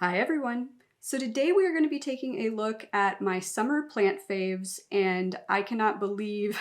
Hi everyone! So today we are going to be taking a look at my summer plant faves, and I cannot believe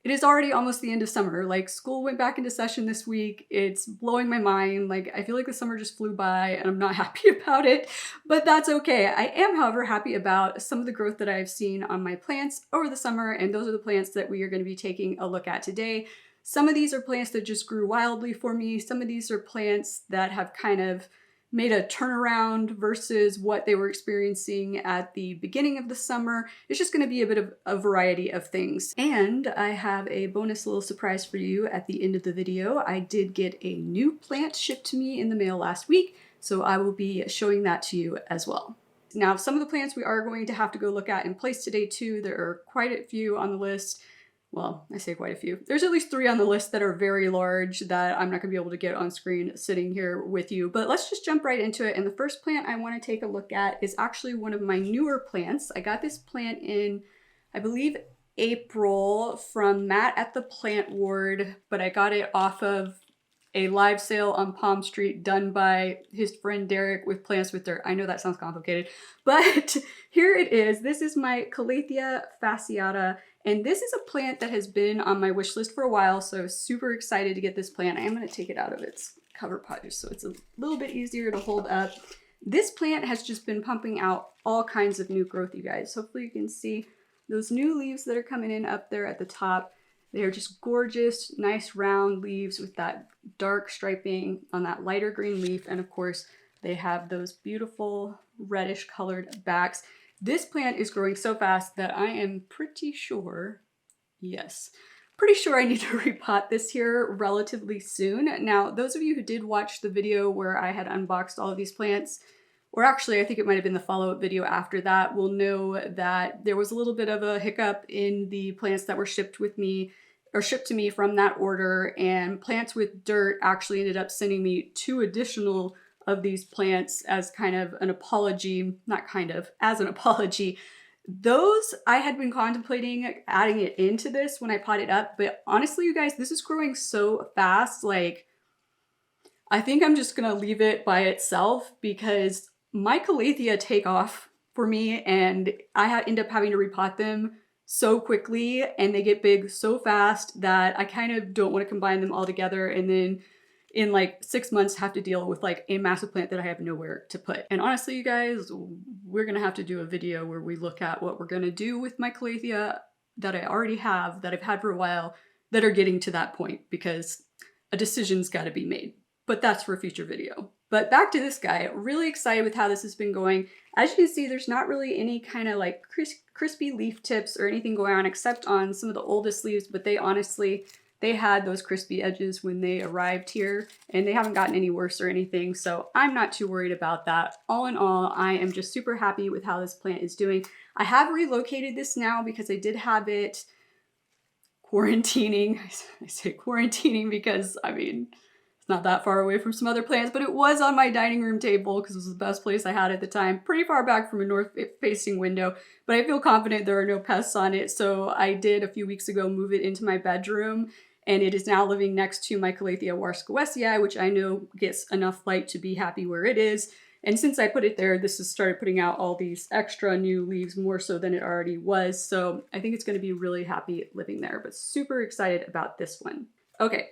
it is already almost the end of summer. Like, school went back into session this week. It's blowing my mind. Like, I feel like the summer just flew by and I'm not happy about it, but that's okay. I am, however, happy about some of the growth that I've seen on my plants over the summer, and those are the plants that we are going to be taking a look at today. Some of these are plants that just grew wildly for me. Some of these are plants that have kind of made a turnaround versus what they were experiencing at the beginning of the summer. It's just going to be a bit of a variety of things. And I have a bonus little surprise for you at the end of the video. I did get a new plant shipped to me in the mail last week, so I will be showing that to you as well. Now, some of the plants we are going to have to go look at in place today too. There are quite a few on the list. Well, I say quite a few. There's at least 3 on the list that are very large that I'm not gonna be able to get on screen sitting here with you, but let's just jump right into it. And the first plant I wanna take a look at is actually one of my newer plants. I got this plant in, I believe, April from Matt at the Plant Ward, but I got it off of a live sale on Palm Street done by his friend Derek with Plants with Dirt. I know that sounds complicated, but here it is. This is my Calathea fasciata, and this is a plant that has been on my wish list for a while, so I was super excited to get this plant. I am going to take it out of its cover pot just so it's a little bit easier to hold up. This plant has just been pumping out all kinds of new growth, you guys. Hopefully you can see those new leaves that are coming in up there at the top. They are just gorgeous, nice round leaves with that dark striping on that lighter green leaf. And of course, they have those beautiful reddish colored backs. This plant is growing so fast that I am pretty sure, pretty sure I need to repot this here relatively soon. Now, those of you who did watch the video where I had unboxed all of these plants, or actually I think it might have been the follow-up video after that, will know that there was a little bit of a hiccup in the plants that were shipped to me from that order, and Plants with Dirt actually ended up sending me 2 additional of these plants as kind of an apology, as an apology. Those I had been contemplating adding it into this when I potted up, but honestly, you guys, this is growing so fast, like, I think I'm just gonna leave it by itself because my Calathea take off for me, and I end up having to repot them so quickly and they get big so fast that I kind of don't want to combine them all together and then in like 6 months have to deal with like a massive plant that I have nowhere to put. And honestly, you guys, we're gonna have to do a video where we look at what we're gonna do with my Calathea that I already have, that I've had for a while, that are getting to that point, because a decision's got to be made. But that's for a future video. But back to this guy, really excited with how this has been going. As you can see, there's not really any kind of like crispy leaf tips or anything going on except on some of the oldest leaves, but they had those crispy edges when they arrived here, and they haven't gotten any worse or anything, so I'm not too worried about that. All in all, I am just super happy with how this plant is doing. I have relocated this now because I did have it quarantining. I say quarantining because, I mean, it's not that far away from some other plants, but it was on my dining room table because it was the best place I had at the time, pretty far back from a north-facing window, but I feel confident there are no pests on it, so I did a few weeks ago move it into my bedroom, and it is now living next to my Calathea ruscifolia, which I know gets enough light to be happy where it is. And since I put it there, this has started putting out all these extra new leaves, more so than it already was. So I think it's going to be really happy living there, but super excited about this one. Okay.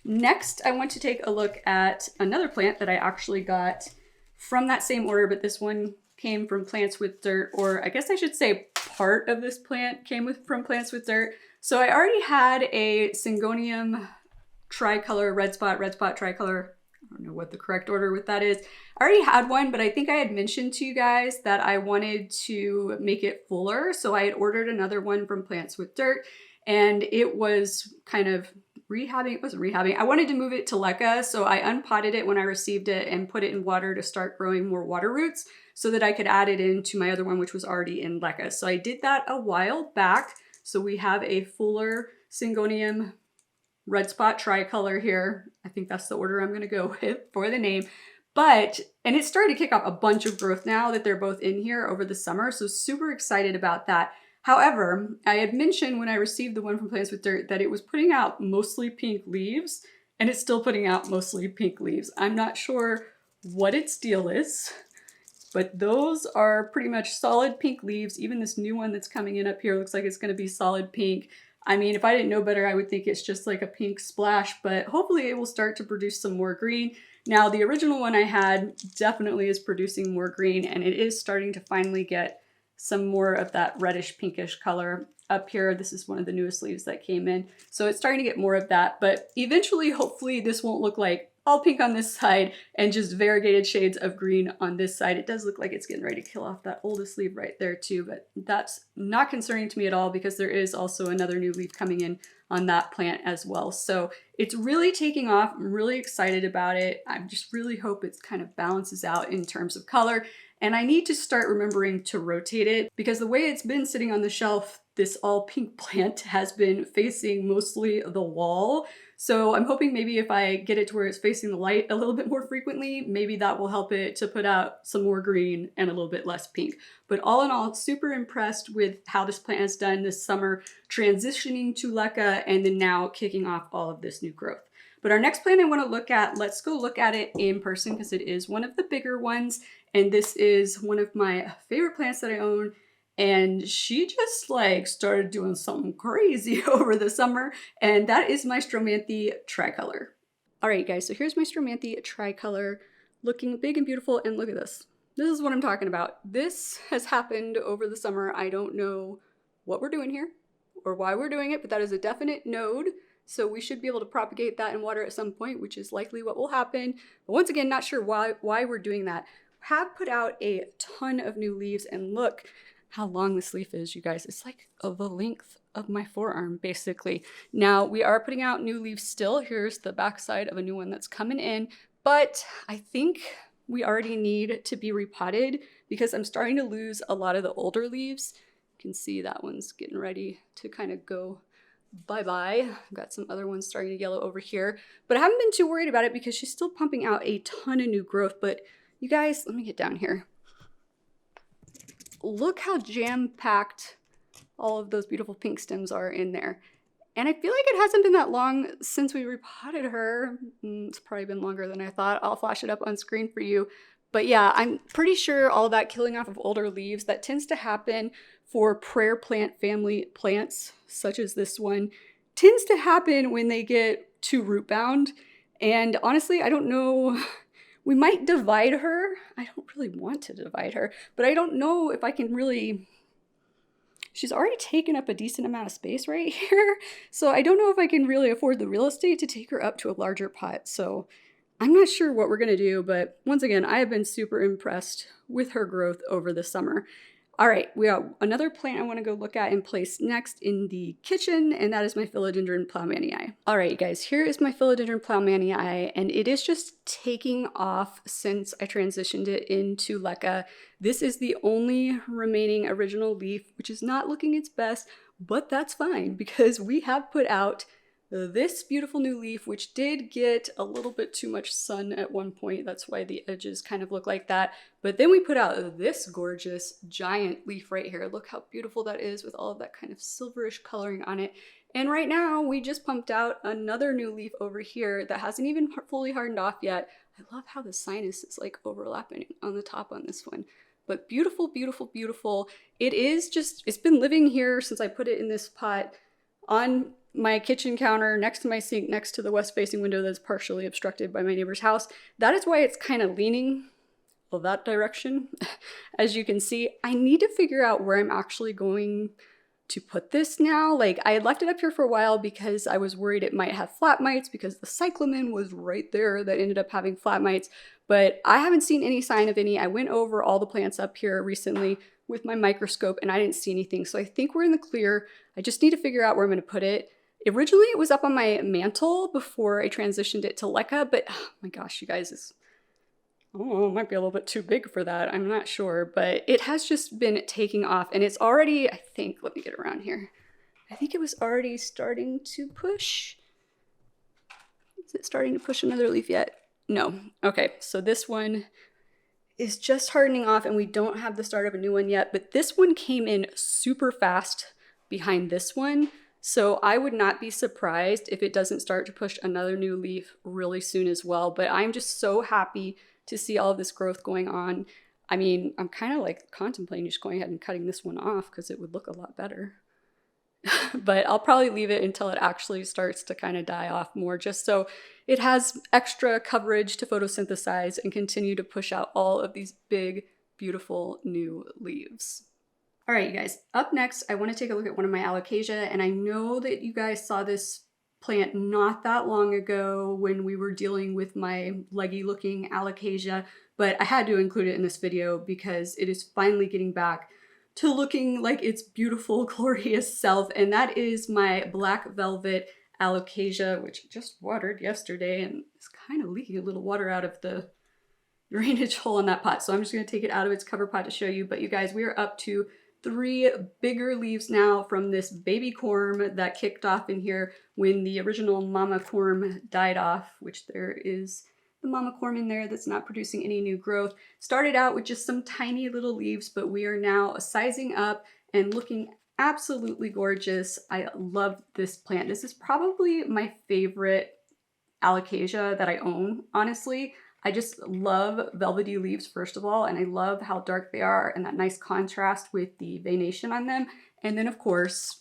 Next, I want to take a look at another plant that I actually got from that same order, but this one came from Plants with Dirt, or I guess I should say part of this plant came from Plants with Dirt. So I already had a Syngonium tricolor, red spot tricolor. I don't know what the correct order with that is. I already had one, but I think I had mentioned to you guys that I wanted to make it fuller. So I had ordered another one from Plants with Dirt, and it was kind of rehabbing. It wasn't rehabbing. I wanted to move it to leca, so I unpotted it when I received it and put it in water to start growing more water roots so that I could add it into my other one, which was already in leca. So I did that a while back. So we have a fuller Syngonium red spot tricolor here. I think that's the order I'm going to go with for the name. And it's starting to kick off a bunch of growth now that they're both in here over the summer. So super excited about that. However, I had mentioned when I received the one from Plants with Dirt that it was putting out mostly pink leaves, and it's still putting out mostly pink leaves. I'm not sure what its deal is, but those are pretty much solid pink leaves. Even this new one that's coming in up here looks like it's going to be solid pink. I mean, if I didn't know better, I would think it's just like a pink splash, but hopefully it will start to produce some more green. Now, the original one I had definitely is producing more green, and it is starting to finally get some more of that reddish pinkish color up here. This is one of the newest leaves that came in. So it's starting to get more of that, but eventually, hopefully this won't look like all pink on this side and just variegated shades of green on this side. It does look like it's getting ready to kill off that oldest leaf right there too, but that's not concerning to me at all because there is also another new leaf coming in on that plant as well. So it's really taking off. I'm really excited about it. I just really hope it kind of balances out in terms of color. And I need to start remembering to rotate it because the way it's been sitting on the shelf, this all pink plant has been facing mostly the wall. So I'm hoping maybe if I get it to where it's facing the light a little bit more frequently, maybe that will help it to put out some more green and a little bit less pink. But all in all, super impressed with how this plant has done this summer, transitioning to leca and then now kicking off all of this new growth. But our next plant I want to look at, let's go look at it in person because it is one of the bigger ones. And this is one of my favorite plants that I own. And she just like started doing something crazy over the summer. And that is my Stromanthe tricolor. All right, guys, so here's my Stromanthe tricolor looking big and beautiful. And look at this. This is what I'm talking about. This has happened over the summer. I don't know what we're doing here or why we're doing it, but that is a definite node. So we should be able to propagate that in water at some point, which is likely what will happen. But once again, not sure why we're doing that. Have put out a ton of new leaves, and look how long this leaf is, you guys. It's like the length of my forearm, basically. Now, we are putting out new leaves still. Here's the backside of a new one that's coming in, but I think we already need to be repotted because I'm starting to lose a lot of the older leaves. You can see that one's getting ready to kind of go bye-bye. I've got some other ones starting to yellow over here, but I haven't been too worried about it because she's still pumping out a ton of new growth. But you guys, let me get down here. Look how jam-packed all of those beautiful pink stems are in there. And I feel like it hasn't been that long since we repotted her. It's probably been longer than I thought. I'll flash it up on screen for you. But yeah, I'm pretty sure all that killing off of older leaves, that tends to happen for prayer plant family plants, such as this one, tends to happen when they get too root bound. And honestly, I don't know. We might divide her. I don't really want to divide her, but I don't know if I can really. She's already taken up a decent amount of space right here. So I don't know if I can really afford the real estate to take her up to a larger pot. So I'm not sure what we're gonna do, but once again, I have been super impressed with her growth over the summer. All right, we have another plant I want to go look at and place next in the kitchen, and that is my Philodendron plowmanii. All right, guys, here is my Philodendron plowmanii, and it is just taking off since I transitioned it into leca. This is the only remaining original leaf, which is not looking its best, but that's fine because we have put out this beautiful new leaf, which did get a little bit too much sun at one point. That's why the edges kind of look like that. But then we put out this gorgeous giant leaf right here. Look how beautiful that is with all of that kind of silverish coloring on it. And right now we just pumped out another new leaf over here that hasn't even fully hardened off yet. I love how the sinus is like overlapping on the top on this one. But beautiful, beautiful, beautiful. It is just, it's been living here since I put it in this pot on my kitchen counter next to my sink, next to the west-facing window that's partially obstructed by my neighbor's house. That is why it's kind of leaning that direction. As you can see, I need to figure out where I'm actually going to put this now. Like, I had left it up here for a while because I was worried it might have flat mites because the cyclamen was right there that ended up having flat mites, but I haven't seen any sign of any. I went over all the plants up here recently with my microscope and I didn't see anything. So I think we're in the clear. I just need to figure out where I'm going to put it. Originally, it was up on my mantle before I transitioned it to leca, but oh my gosh, you guys, it might be a little bit too big for that. I'm not sure, but it has just been taking off and it's already, I think, let me get around here. I think it was already starting to push. Is it starting to push another leaf yet? No. Okay, so this one is just hardening off and we don't have the start of a new one yet, but this one came in super fast behind this one. So I would not be surprised if it doesn't start to push another new leaf really soon as well. But I'm just so happy to see all of this growth going on. I mean, I'm kind of like contemplating just going ahead and cutting this one off because it would look a lot better. But I'll probably leave it until it actually starts to kind of die off more, just so it has extra coverage to photosynthesize and continue to push out all of these big, beautiful new leaves. All right, you guys, up next, I want to take a look at one of my Alocasia, and I know that you guys saw this plant not that long ago when we were dealing with my leggy looking Alocasia, but I had to include it in this video because it is finally getting back to looking like its beautiful, glorious self, and that is my black velvet Alocasia, which I just watered yesterday and is kind of leaking a little water out of the drainage hole in that pot. So I'm just going to take it out of its cover pot to show you. But you guys, we are up to 3 bigger leaves now from this baby corm that kicked off in here when the original mama corm died off, which there is the mama corm in there that's not producing any new growth. Started out with just some tiny little leaves, but we are now sizing up and looking absolutely gorgeous. I love this plant. This is probably my favorite Alocasia that I own, honestly. I just love velvety leaves, first of all, and I love how dark they are and that nice contrast with the veination on them. And then, of course,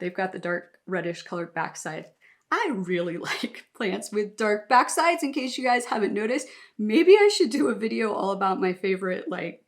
they've got the dark reddish colored backside. I really like plants with dark backsides, in case you guys haven't noticed. Maybe I should do a video all about my favorite like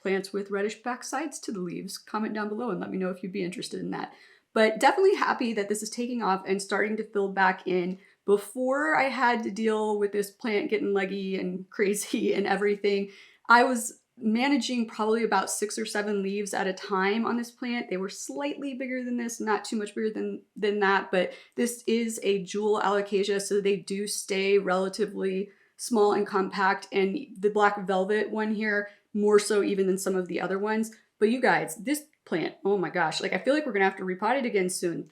plants with reddish backsides to the leaves. Comment down below and let me know if you'd be interested in that. But definitely happy that this is taking off and starting to fill back in. Before I had to deal with this plant getting leggy and crazy and everything, I was managing probably about 6 or 7 leaves at a time on this plant. They were slightly bigger than this, not too much bigger than that, but this is a jewel Alocasia, so they do stay relatively small and compact, and the black velvet one here, more so even than some of the other ones. But you guys, this plant, oh my gosh, like I feel like we're gonna have to repot it again soon.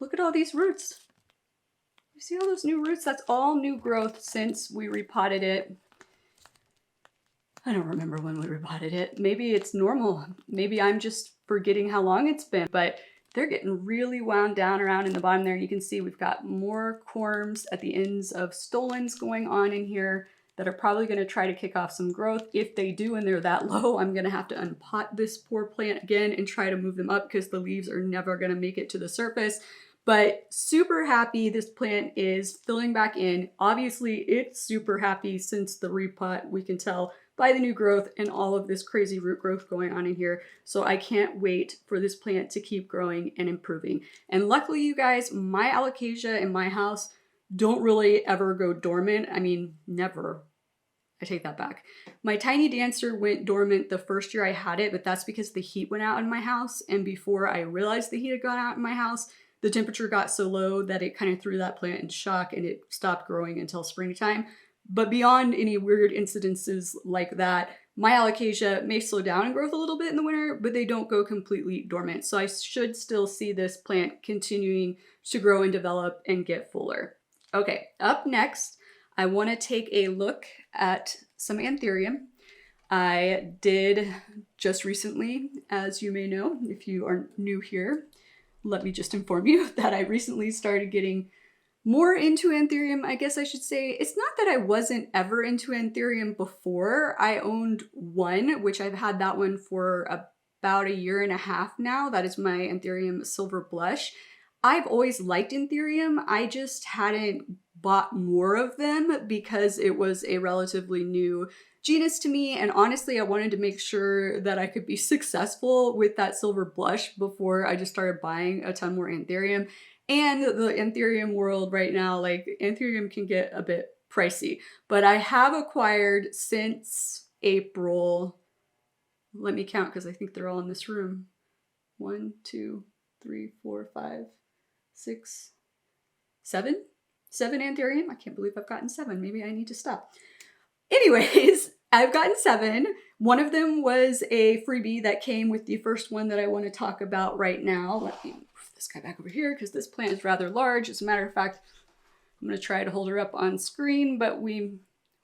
Look at all these roots. You see all those new roots? That's all new growth since we repotted it. I don't remember when we repotted it. Maybe it's normal. Maybe I'm just forgetting how long it's been, but they're getting really wound down around in the bottom there. You can see we've got more corms at the ends of stolons going on in here that are probably going to try to kick off some growth. If they do and they're that low, I'm going to have to unpot this poor plant again and try to move them up because the leaves are never going to make it to the surface. But super happy this plant is filling back in. Obviously, it's super happy since the repot, we can tell by the new growth and all of this crazy root growth going on in here. So I can't wait for this plant to keep growing and improving. And luckily, you guys, my Alocasia in my house don't really ever go dormant. I mean, never. I take that back. My tiny dancer went dormant the first year I had it, but that's because the heat went out in my house. And before I realized the heat had gone out in my house, the temperature got so low that it kind of threw that plant in shock and it stopped growing until springtime. But beyond any weird incidences like that, my Alocasia may slow down in growth a little bit in the winter, but they don't go completely dormant. So I should still see this plant continuing to grow and develop and get fuller. Okay, up next, I want to take a look at some Anthurium. I did just recently, as you may know, if you are new here, let me just inform you that I recently started getting more into Anthurium, I guess I should say. It's not that I wasn't ever into Anthurium before. I owned one, which I've had that one for about 1.5 years now. That is my Anthurium Silver Blush. I've always liked Anthurium. I just hadn't bought more of them because it was a relatively new genus to me, and honestly I wanted to make sure that I could be successful with that silver blush before I just started buying a ton more Anthurium. And the Anthurium world right now, like Anthurium can get a bit pricey, but I have acquired since April, let me count because I think they're all in this room, 1, 2, 3, 4, 5, 6, 7 Anthurium. I can't believe I've gotten 7. Maybe I need to stop. Anyways, I've gotten 7. One of them was a freebie that came with the first one that I want to talk about right now. Let me move this guy back over here because this plant is rather large. As a matter of fact, I'm going to try to hold her up on screen, but we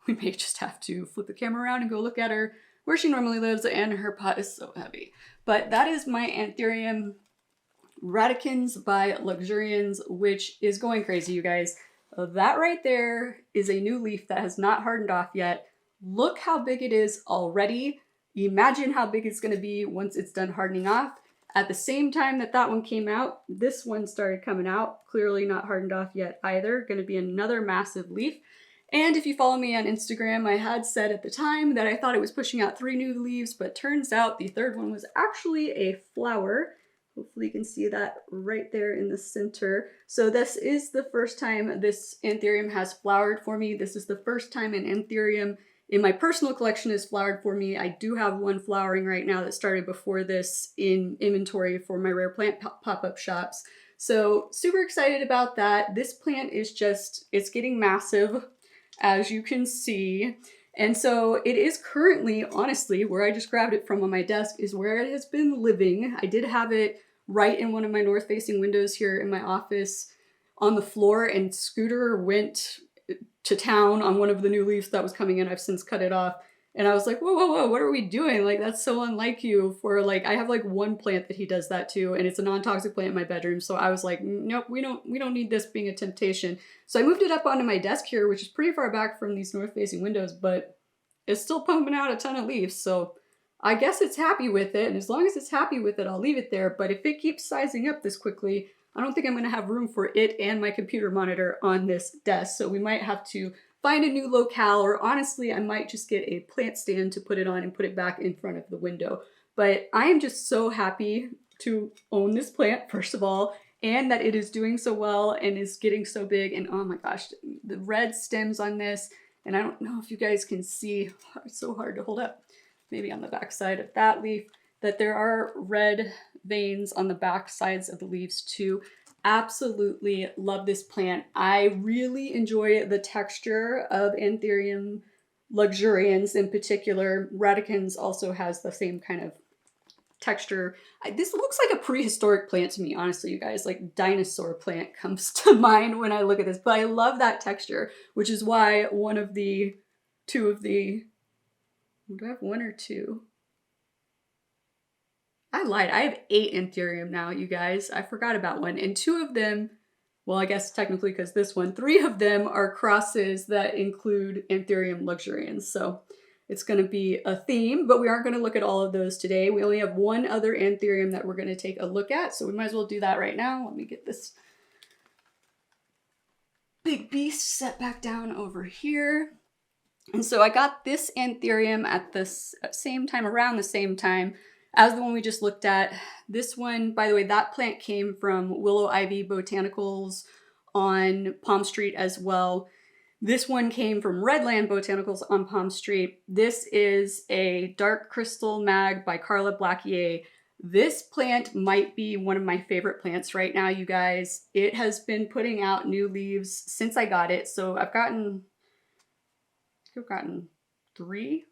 may just have to flip the camera around and go look at her where she normally lives, and her pot is so heavy. But that is my Anthurium radicans by Luxurians, which is going crazy, you guys. That right there is a new leaf that has not hardened off yet. Look how big it is already. Imagine how big it's gonna be once it's done hardening off. At the same time that that one came out, this one started coming out, clearly not hardened off yet either. Gonna be another massive leaf. And if you follow me on Instagram, I had said at the time that I thought it was pushing out 3 new leaves, but turns out the third one was actually a flower. Hopefully you can see that right there in the center. So this is the first time this Anthurium has flowered for me. This is the first time an Anthurium in my personal collection has flowered for me. I do have one flowering right now that started before this in inventory for my rare plant pop-up shops. So super excited about that. This plant is just, it's getting massive, as you can see. And so it is currently, honestly, where I just grabbed it from on my desk is where it has been living. I did have it right in one of my north-facing windows here in my office on the floor, and Scooter went to town on one of the new leaves that was coming in. I've since cut it off. And I was like, whoa, whoa, whoa, what are we doing? Like, that's so unlike you for like, I have like one plant that he does that to, and it's a non-toxic plant in my bedroom. So I was like, nope, we don't need this being a temptation. So I moved it up onto my desk here, which is pretty far back from these north-facing windows, but it's still pumping out a ton of leaves. So I guess it's happy with it. And as long as it's happy with it, I'll leave it there. But if it keeps sizing up this quickly, I don't think I'm gonna have room for it and my computer monitor on this desk. So we might have to find a new locale, or honestly, I might just get a plant stand to put it on and put it back in front of the window. But I am just so happy to own this plant, first of all, and that it is doing so well and is getting so big. And oh my gosh, the red stems on this, and I don't know if you guys can see, it's so hard to hold up, maybe on the back side of that leaf, that there are red veins on the back sides of the leaves too. Absolutely love this plant. I really enjoy the texture of Anthurium luxurians in particular. Radicans also has the same kind of texture. This looks like a prehistoric plant to me, honestly, you guys. Like dinosaur plant comes to mind when I look at this, but I love that texture, which is why one of the, two of the, do I have one or two? I lied. I have 8 Anthurium now, you guys. I forgot about one. And 2 of them, well, I guess technically because this one, 3 of them are crosses that include Anthurium luxurians. So it's going to be a theme, but we aren't going to look at all of those today. We only have one other Anthurium that we're going to take a look at. So we might as well do that right now. Let me get this big beast set back down over here. And so I got this Anthurium at the same time, around the same time as the one we just looked at. This one, by the way, that plant came from Willow Ivy Botanicals on Palm Street as well. This one came from Redland Botanicals on Palm Street. This is a Dark Crystal Mag by Carla Blackier. This plant might be one of my favorite plants right now, you guys. It has been putting out new leaves since I got it. So I've gotten 3.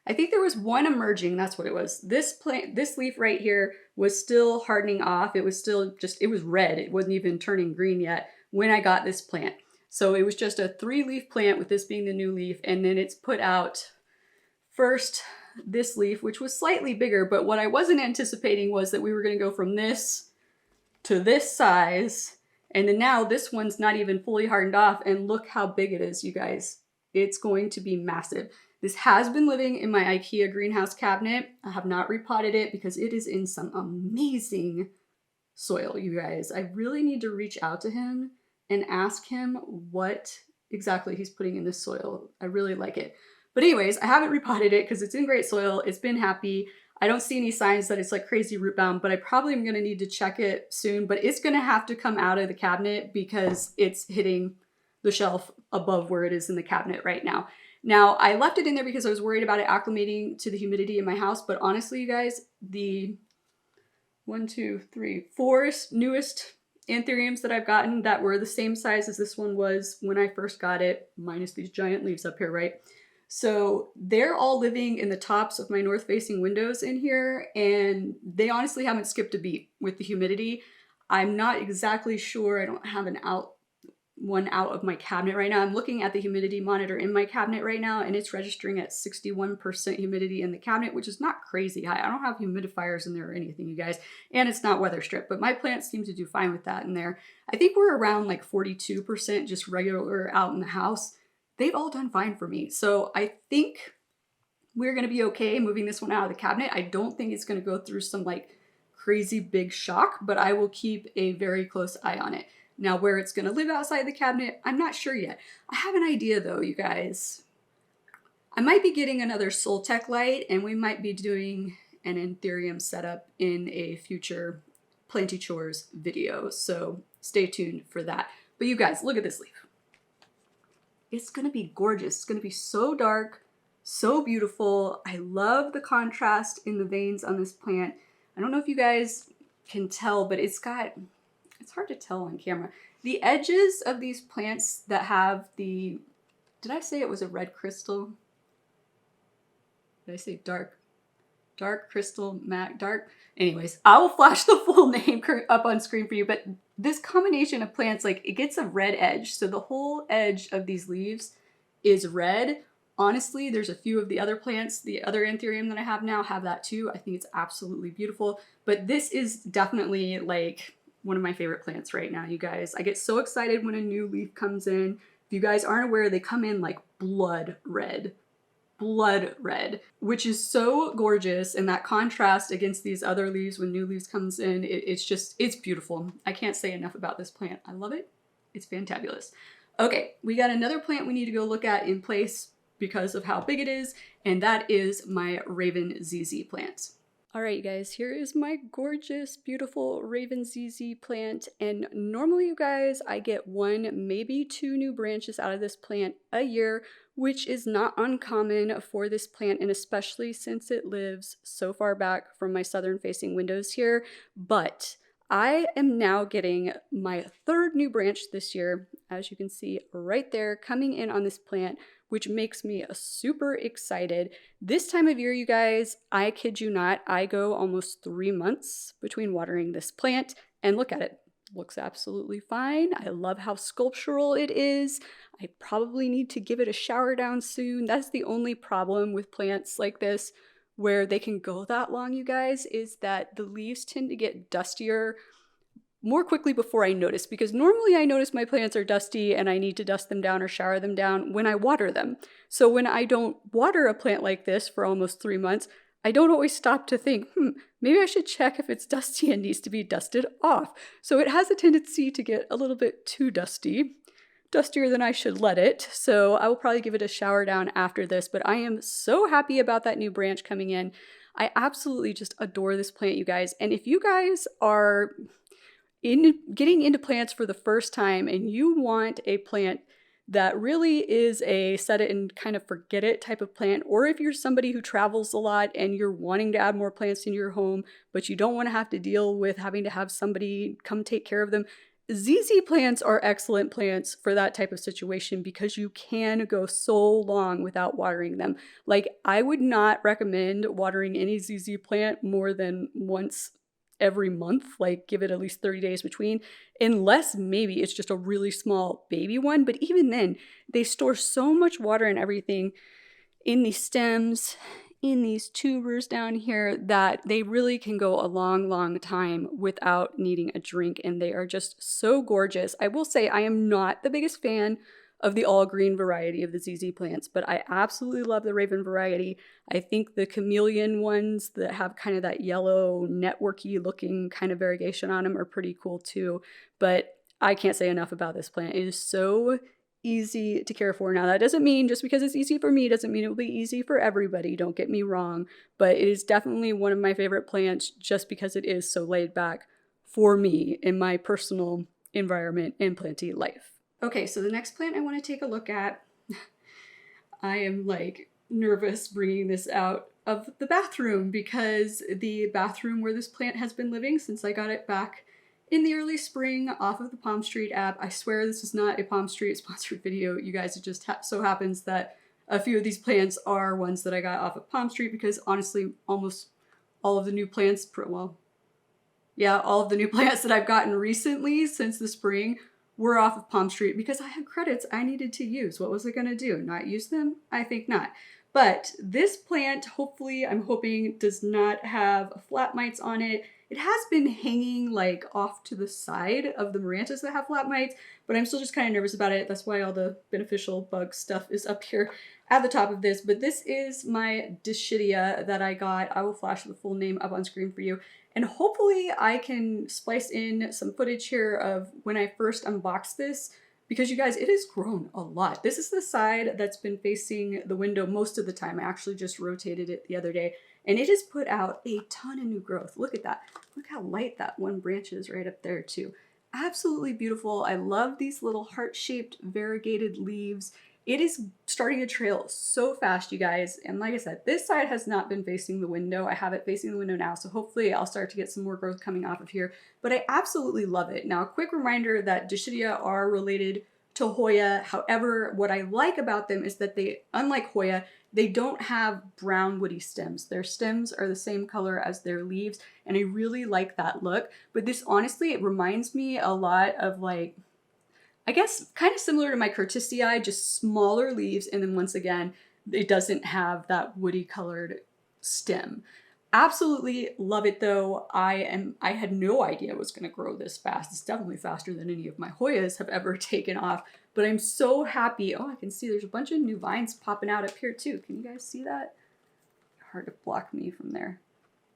I think there was one emerging, that's what it was. This plant, this leaf right here was still hardening off. It was still just, it was red. It wasn't even turning green yet when I got this plant. So it was just a 3-leaf plant with this being the new leaf. And then it's put out first this leaf, which was slightly bigger, but what I wasn't anticipating was that we were gonna go from this to this size. And then now this one's not even fully hardened off, and look how big it is, you guys. It's going to be massive. This has been living in my IKEA greenhouse cabinet. I have not repotted it because it is in some amazing soil, you guys. I really need to reach out to him and ask him what exactly he's putting in this soil. I really like it. But anyways, I haven't repotted it because it's in great soil. It's been happy. I don't see any signs that it's like crazy root bound, but I probably am gonna need to check it soon, but it's gonna have to come out of the cabinet because it's hitting the shelf above where it is in the cabinet right now. Now, I left it in there because I was worried about it acclimating to the humidity in my house, but honestly, you guys, the 1, 2, 3, 4 newest Anthuriums that I've gotten that were the same size as this one was when I first got it, minus these giant leaves up here, right? So they're all living in the tops of my north-facing windows in here, and they honestly haven't skipped a beat with the humidity. I'm not exactly sure. I don't have one out of my cabinet right now. I'm looking at the humidity monitor in my cabinet right now, and it's registering at 61% humidity in the cabinet, which is not crazy high. I don't have humidifiers in there or anything, you guys, and it's not weather stripped, but my plants seem to do fine with that in there. I think we're around like 42% just regular out in the house. they've all done fine for me. So I think we're gonna be okay moving this one out of the cabinet. I don't think it's gonna go through some like crazy big shock, but I will keep a very close eye on it. Now where it's gonna live outside the cabinet, I'm not sure yet. I have an idea though, you guys. I might be getting another Soltech light and we might be doing an Anthurium setup in a future Plenty Chores video, so stay tuned for that. But you guys, look at this leaf. It's gonna be gorgeous. It's gonna be so dark, so beautiful. I love the contrast in the veins on this plant. I don't know if you guys can tell, but it's hard to tell on camera. The edges of these plants that have the, did I say it was a red crystal? Did I say dark crystal matte dark? Anyways, I will flash the full name up on screen for you, but this combination of plants, like, it gets a red edge. So the whole edge of these leaves is red. Honestly, there's a few of the other plants, the other Anthurium that I have now have that too. I think it's absolutely beautiful, but this is definitely like one of my favorite plants right now, you guys. I get so excited when a new leaf comes in. If you guys aren't aware, they come in like blood red, which is so gorgeous. And that contrast against these other leaves when new leaves comes in, it's beautiful. I can't say enough about this plant. I love it. It's fantabulous. Okay, we got another plant we need to go look at in place because of how big it is, and that is my Raven ZZ plant. All right, you guys, here is my gorgeous, beautiful Raven ZZ plant. And normally, you guys, I get 1, maybe 2 new branches out of this plant a year, which is not uncommon for this plant, and especially since it lives so far back from my southern facing windows here. But I am now getting my 3rd new branch this year, as you can see right there, coming in on this plant, which makes me super excited. This time of year, you guys, I kid you not, I go almost 3 months between watering this plant, and look at it. Looks absolutely fine. I love how sculptural it is. I probably need to give it a shower down soon. That's the only problem with plants like this where they can go that long, you guys, is that the leaves tend to get dustier more quickly before I notice, because normally I notice my plants are dusty and I need to dust them down or shower them down when I water them. So when I don't water a plant like this for almost 3 months, I don't always stop to think, maybe I should check if it's dusty and needs to be dusted off. So it has a tendency to get a little bit too dusty, dustier than I should let it. So I will probably give it a shower down after this, but I am so happy about that new branch coming in. I absolutely just adore this plant, you guys. And if you guys are getting into plants for the first time and you want a plant that really is a set it and kind of forget it type of plant, or if you're somebody who travels a lot and you're wanting to add more plants in your home, but you don't want to have to deal with having to have somebody come take care of them, ZZ plants are excellent plants for that type of situation because you can go so long without watering them. Like, I would not recommend watering any ZZ plant more than once every month, like give it at least 30 days between, unless maybe it's just a really small baby one. But even then, they store so much water and everything in these stems, in these tubers down here, that they really can go a long time without needing a drink, and they are just so gorgeous. I will say I am not the biggest fan of the all green variety of the ZZ plants, but I absolutely love the Raven variety. I think the chameleon ones that have kind of that yellow networky looking kind of variegation on them are pretty cool too. But I can't say enough about this plant. It is so easy to care for. Now, that doesn't mean just because it's easy for me doesn't mean it will be easy for everybody, don't get me wrong, but it is definitely one of my favorite plants just because it is so laid back for me in my personal environment and planty life. Okay, so the next plant I want to take a look at, I am like nervous bringing this out of the bathroom because the bathroom where this plant has been living since I got it back in the early spring off of the Palm Street app. I swear this is not a Palm Street sponsored video, you guys. It just so happens that a few of these plants are ones that I got off of Palm Street because honestly, almost all of the new plants, all of the new plants that I've gotten recently since the spring were off of Palm Street because I had credits I needed to use. What was I going to do? Not use them? I think not. But this plant, hopefully, I'm hoping, does not have flat mites on it. It has been hanging like off to the side of the marantas that have flat mites, but I'm still just kind of nervous about it. That's why all the beneficial bug stuff is up here at the top of this. But this is my Dischidia that I got. I will flash the full name up on screen for you. And hopefully I can splice in some footage here of when I first unboxed this, because you guys, it has grown a lot. This is the side that's been facing the window most of the time. I actually just rotated it the other day, and it has put out a ton of new growth. Look at that. Look how light that one branch is right up there too. Absolutely beautiful. I love these little heart-shaped variegated leaves. It is starting to trail so fast, you guys. And like I said, this side has not been facing the window. I have it facing the window now, so hopefully I'll start to get some more growth coming off of here. But I absolutely love it. Now, a quick reminder that Dischidia are related to Hoya. However, what I like about them is that they, unlike Hoya, they don't have brown woody stems. Their stems are the same color as their leaves, and I really like that look. But this, honestly, it reminds me a lot of, like, I guess kind of similar to my Curtisii, just smaller leaves, and then once again, it doesn't have that woody colored stem. Absolutely love it though. I had no idea it was going to grow this fast. It's definitely faster than any of my Hoyas have ever taken off, but I'm so happy. Oh, I can see there's a bunch of new vines popping out up here too. Can you guys see that? Hard to block me from there.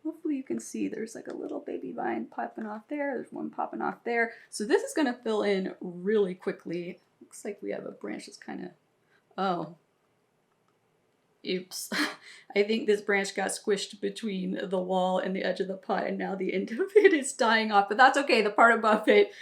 Hopefully you can see there's like a little baby vine popping off there. There's one popping off there. So this is going to fill in really quickly. Looks like we have a branch that's kind of, oh, oops. I think this branch got squished between the wall and the edge of the pot, and now the end of it is dying off, but that's okay. The part above it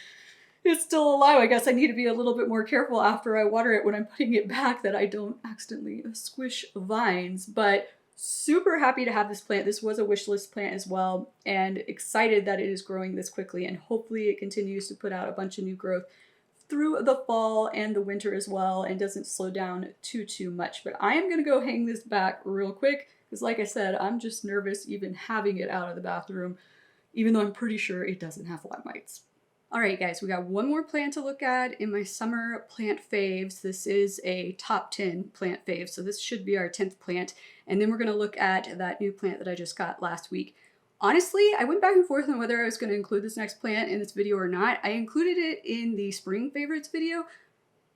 is still alive. I guess I need to be a little bit more careful after I water it when I'm putting it back that I don't accidentally squish vines, but super happy to have this plant. This was a wish list plant as well, and excited that it is growing this quickly, and hopefully it continues to put out a bunch of new growth through the fall and the winter as well, and doesn't slow down too much. But I am going to go hang this back real quick, because like I said, I'm just nervous even having it out of the bathroom, even though I'm pretty sure it doesn't have flat mites. All right, guys, we got one more plant to look at in my summer plant faves. This is a top 10 plant fave, so this should be our 10th plant. And then we're going to look at that new plant that I just got last week. Honestly, I went back and forth on whether I was going to include this next plant in this video or not. I included it in the spring favorites video,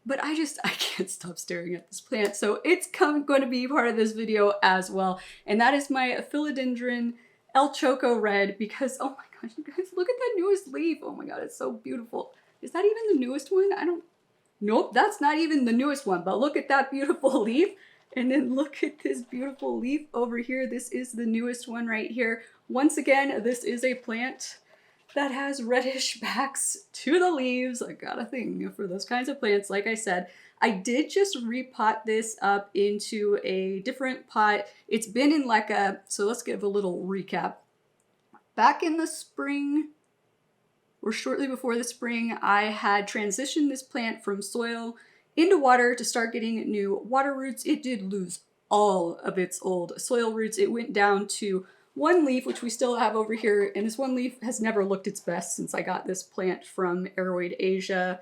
but I can't stop staring at this plant. So it's going to be part of this video as well. And that is my Philodendron El Choco Red, because, oh my gosh, you guys, look at that newest leaf. Oh my god, it's so beautiful. Is that even the newest one? Nope, that's not even the newest one, but look at that beautiful leaf. And then look at this beautiful leaf over here. This is the newest one right here. Once again, this is a plant that has reddish backs to the leaves. I got a thing for those kinds of plants. Like I said, I did just repot this up into a different pot. It's been in leca, so let's give a little recap. Back in the spring, or shortly before the spring, I had transitioned this plant from soil into water to start getting new water roots. It did lose all of its old soil roots. It went down to one leaf, which we still have over here, and this one leaf has never looked its best since I got this plant from Aroid Asia.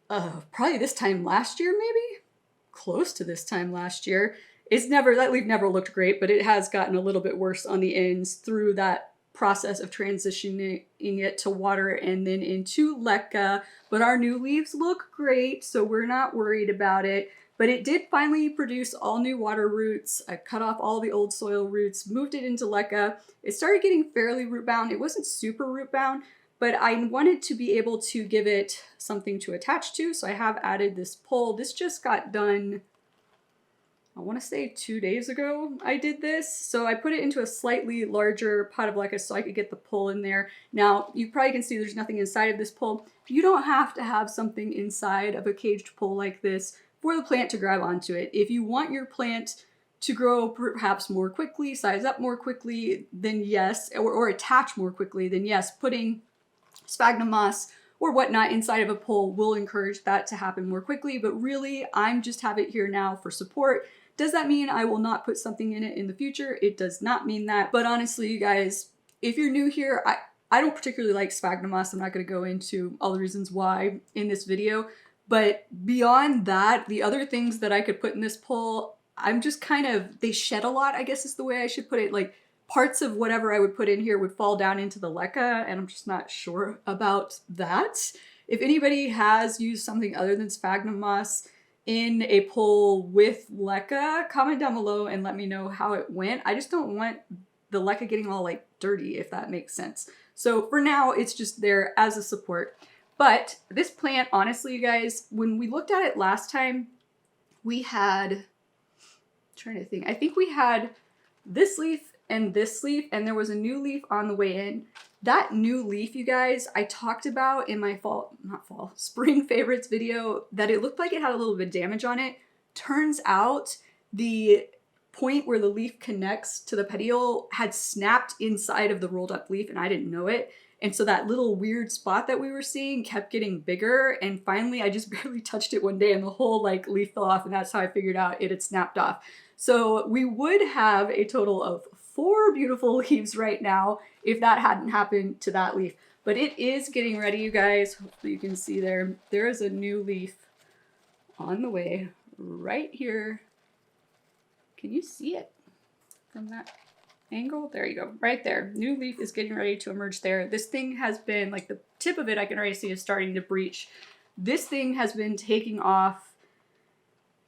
Probably this time last year, maybe? Close to this time last year. That leaf never looked great, but it has gotten a little bit worse on the ends through that process of transitioning it to water and then into leca. But our new leaves look great, so we're not worried about it. But it did finally produce all new water roots. I cut off all the old soil roots, moved it into leca. It started getting fairly root bound. It wasn't super root bound, but I wanted to be able to give it something to attach to, so I have added this pole. This just got done, I want to say 2 days ago I did this. So I put it into a slightly larger pot of leca so I could get the pole in there. Now, you probably can see there's nothing inside of this pole. You don't have to have something inside of a caged pole like this for the plant to grab onto it. If you want your plant to grow perhaps more quickly, size up more quickly, then yes, or attach more quickly, then yes, putting sphagnum moss or whatnot inside of a pole will encourage that to happen more quickly. But really, I'm just have it here now for support. Does that mean I will not put something in it in the future? It does not mean that. But honestly, you guys, if you're new here, I don't particularly like sphagnum moss. I'm not going to go into all the reasons why in this video. But beyond that, the other things that I could put in this pole, I'm just kind of, they shed a lot, I guess is the way I should put it. Like parts of whatever I would put in here would fall down into the leca, and I'm just not sure about that. If anybody has used something other than sphagnum moss in a poll with leca, comment down below and let me know how it went. I just don't want the leca getting all like dirty, if that makes sense. So for now, it's just there as a support. But this plant, honestly, you guys, when we looked at it last time, we had, I'm trying to think, I think we had this leaf and this leaf, and there was a new leaf on the way in. That new leaf, you guys, I talked about in my spring favorites video, that it looked like it had a little bit of damage on it. Turns out the point where the leaf connects to the petiole had snapped inside of the rolled up leaf, and I didn't know it. And so that little weird spot that we were seeing kept getting bigger, and finally I just barely touched it one day and the whole like leaf fell off, and that's how I figured out it had snapped off. So we would have a total of 4 beautiful leaves right now if that hadn't happened to that leaf. But it is getting ready, you guys. Hopefully you can see there. There is a new leaf on the way right here. Can you see it from that angle? There you go, right there. New leaf is getting ready to emerge there. This thing has been, like the tip of it I can already see is starting to breach. This thing has been taking off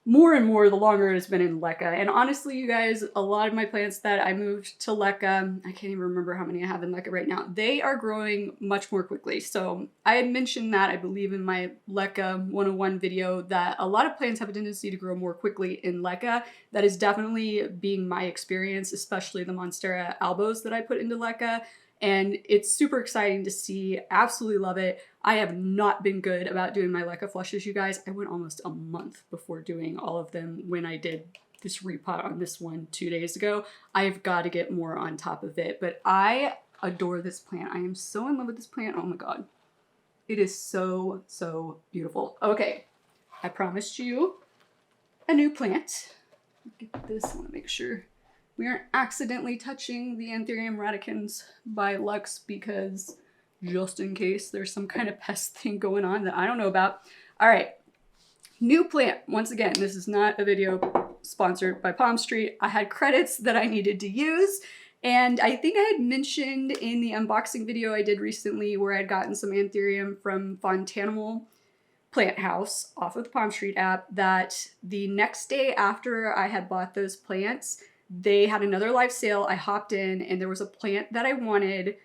more and more the longer it has been in leca. And honestly, you guys, a lot of my plants that I moved to leca, I can't even remember how many I have in leca right now, they are growing much more quickly. So I had mentioned that, I believe, in my leca 101 video, that a lot of plants have a tendency to grow more quickly in leca. That is definitely being my experience, especially the Monstera albos that I put into leca. And it's super exciting to see. Absolutely love it. I have not been good about doing my leca flushes, you guys. I went almost a month before doing all of them when I did this repot on this one 2 days ago. I've got to get more on top of it, but I adore this plant. I am so in love with this plant. Oh my God. It is so, so beautiful. Okay, I promised you a new plant. Get this, I want to make sure we aren't accidentally touching the Anthurium radicans by Lux, because just in case there's some kind of pest thing going on that I don't know about. All right, new plant. Once again, this is not a video sponsored by Palm Street. I had credits that I needed to use, and I think I had mentioned in the unboxing video I did recently where I'd gotten some Anthurium from Fontanimal Plant House off of the Palm Street app, that the next day after I had bought those plants, they had another live sale. I hopped in and there was a plant that I wanted.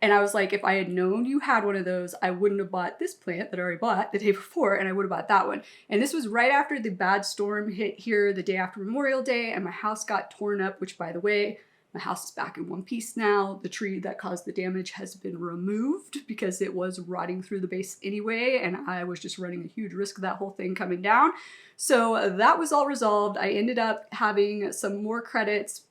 And I was like, if I had known you had one of those, I wouldn't have bought this plant that I already bought the day before, and I would have bought that one. And this was right after the bad storm hit here the day after Memorial Day, and my house got torn up, which, by the way, my house is back in one piece now. The tree that caused the damage has been removed because it was rotting through the base anyway, and I was just running a huge risk of that whole thing coming down. So that was all resolved. I ended up having some more credits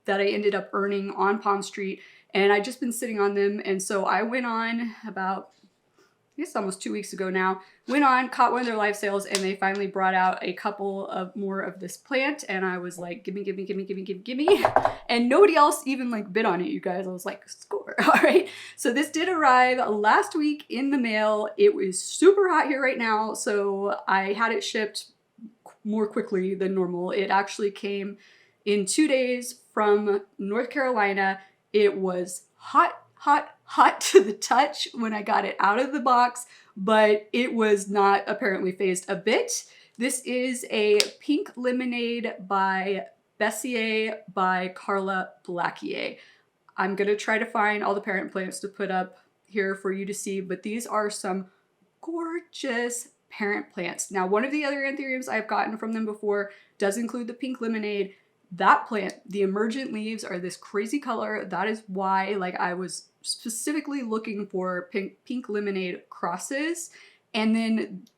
that I ended up earning on Palm Street, and I'd just been sitting on them. And so I went on about, I guess almost 2 weeks ago now, went on, caught one of their live sales, and they finally brought out a couple of more of this plant, and I was like, gimme, gimme, gimme, gimme, gimme, gimme. And nobody else even like bid on it, you guys. I was like, score. All right. So this did arrive last week in the mail. It was super hot here right now, so I had it shipped more quickly than normal. It actually came in 2 days from North Carolina. It was hot, hot, hot to the touch when I got it out of the box, but it was not apparently phased a bit. This is a pink lemonade by Bessier by Carla Blackier. I'm gonna try to find all the parent plants to put up here for you to see, but these are some gorgeous parent plants. Now, one of the other Anthuriums I've gotten from them before does include the pink lemonade. That plant, the emergent leaves are this crazy color. That is why, like, I was specifically looking for pink lemonade crosses. And then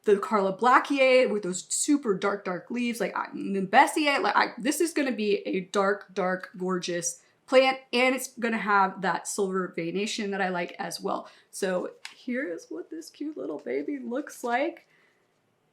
the Carla Blackier with those super dark, dark leaves. Like, the Bessier, this is going to be a dark, dark, gorgeous plant. And it's going to have that silver veination that I like as well. So here is what this cute little baby looks like.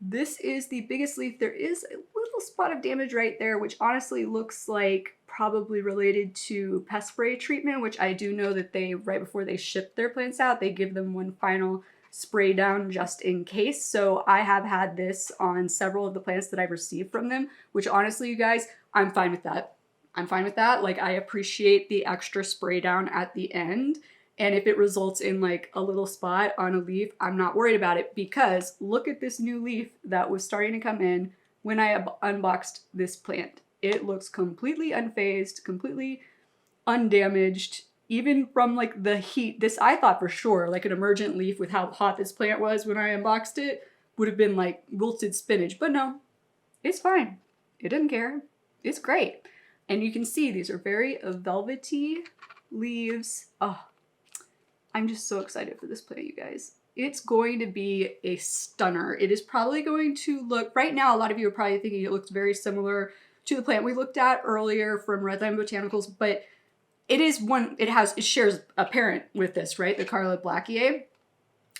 This is the biggest leaf. There is a little spot of damage right there, which honestly looks like probably related to pest spray treatment, which I do know that they, right before they ship their plants out, they give them one final spray down just in case. So I have had this on several of the plants that I've received from them, which honestly, you guys, I'm fine with that. I'm fine with that. Like, I appreciate the extra spray down at the end. And if it results in like a little spot on a leaf, I'm not worried about it, because look at this new leaf that was starting to come in when I unboxed this plant. It looks completely unfazed, completely undamaged, even from like the heat. This, I thought for sure, like an emergent leaf with how hot this plant was when I unboxed it, would have been like wilted spinach, but no, it's fine. It didn't care. It's great. And you can see these are very velvety leaves. Oh, I'm just so excited for this plant, you guys. It's going to be a stunner. It is probably going to look, right now, a lot of you are probably thinking it looks very similar to the plant we looked at earlier from Redline Botanicals, but it is one, it shares a parent with this, right? The Carla Blackier.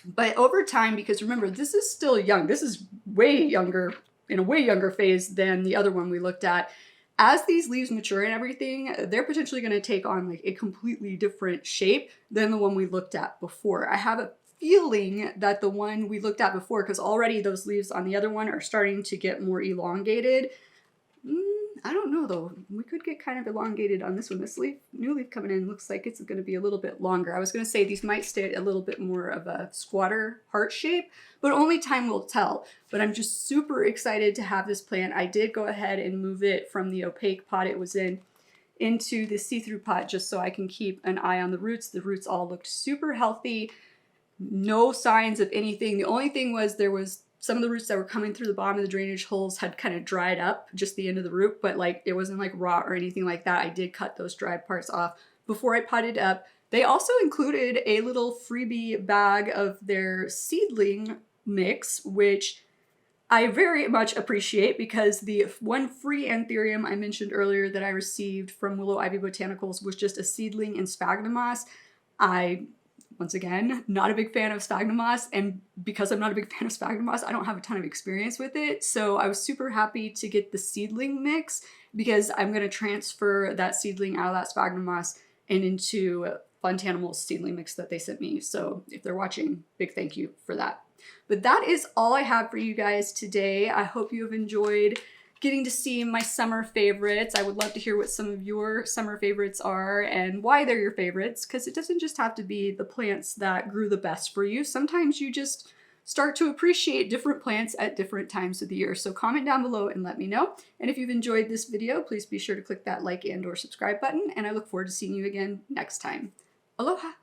But over time, because remember, this is still young. This is way younger, in a way younger phase than the other one we looked at. As these leaves mature and everything, they're potentially going to take on like a completely different shape than the one we looked at before. I have a feeling that the one we looked at before, because already those leaves on the other one are starting to get more elongated. I don't know though. We could get kind of elongated on this one. This leaf, new leaf coming in, looks like it's going to be a little bit longer. I was going to say these might stay a little bit more of a squatter heart shape, but only time will tell. But I'm just super excited to have this plant. I did go ahead and move it from the opaque pot it was in into the see-through pot just so I can keep an eye on the roots. The roots all looked super healthy. No signs of anything. The only thing was there was some of the roots that were coming through the bottom of the drainage holes had kind of dried up, just the end of the root, but like it wasn't like rot or anything like that. I did cut those dried parts off before I potted up. They also included a little freebie bag of their seedling mix, which I very much appreciate, because the one free Anthurium I mentioned earlier that I received from Willow Ivy Botanicals was just a seedling in sphagnum moss. Once again, not a big fan of sphagnum moss, and because I'm not a big fan of sphagnum moss, I don't have a ton of experience with it. So I was super happy to get the seedling mix, because I'm going to transfer that seedling out of that sphagnum moss and into Fontanimals seedling mix that they sent me. So if they're watching, big thank you for that. But that is all I have for you guys today. I hope you have enjoyed getting to see my summer favorites. I would love to hear what some of your summer favorites are and why they're your favorites, because it doesn't just have to be the plants that grew the best for you. Sometimes you just start to appreciate different plants at different times of the year. So comment down below and let me know. And if you've enjoyed this video, please be sure to click that like and/or subscribe button, and I look forward to seeing you again next time. Aloha!